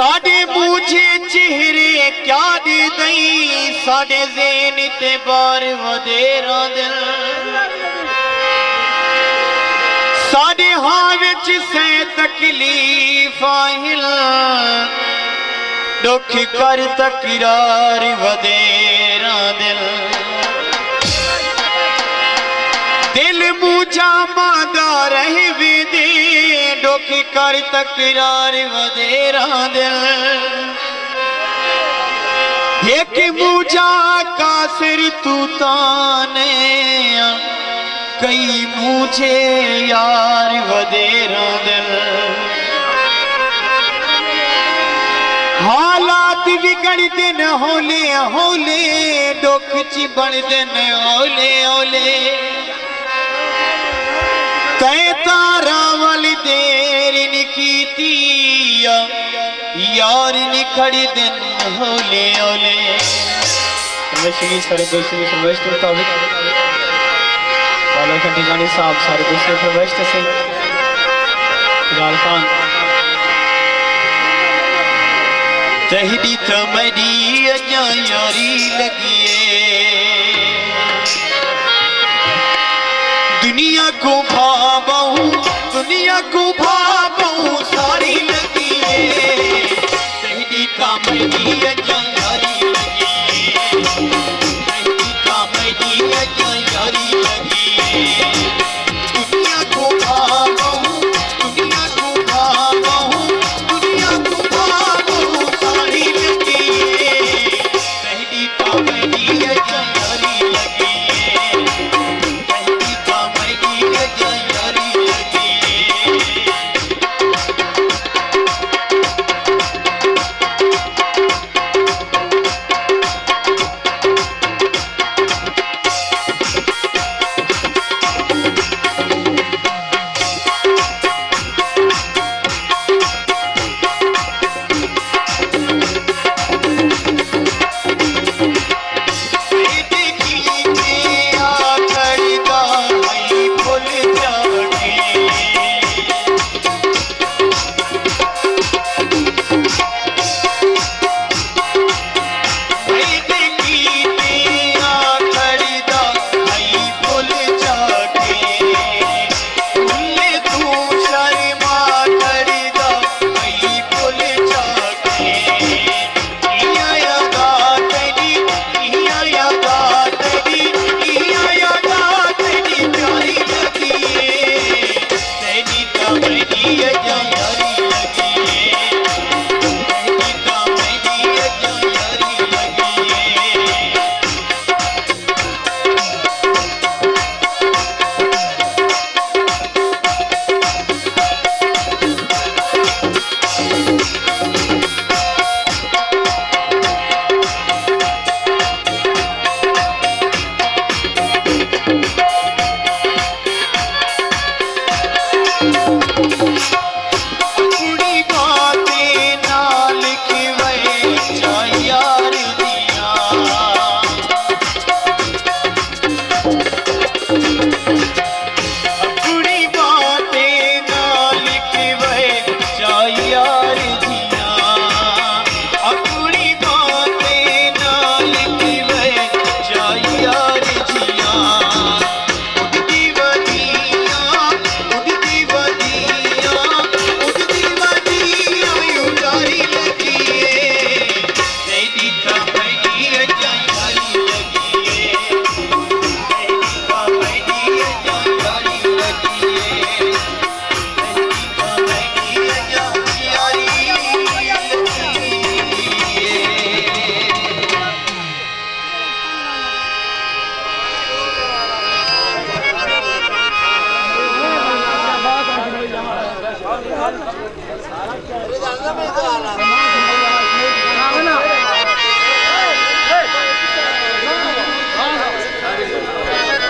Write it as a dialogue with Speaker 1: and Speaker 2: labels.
Speaker 1: साडे मुझे चेहरे क्या दे दई साडे ज़हन ते बार वधेरा दिल साडे हां विच से तकलीफ आहिल दुख कर तकरार वधेरा दिल दिल मुझा मादा रह दे दुख कर तकरार वधेरा दिल एक मुझा कासिर तू ताने कई मुझे यार वधेरा दिल हालात बिगड़ दिन होले होले दुख च बन दिन ओले ओले तै तारा वाली देर निकीती यार निखड़ी दिन होले ओले सारे दोस्तों फरमाइश के मुताबिक वाला खंडीगानी साहब सारे दोस्तों फरमाइश से बिलाल खान तहदी तमरी अजा यारी लगिए दुनिया को भावूं सारी लगी है तेरी कामड़ी अजारी लगी तेरी कामड़ी अजारी लगी दुनिया को भावूं सारी लगी है तेरी कामड़ी अजारी लगी
Speaker 2: सारा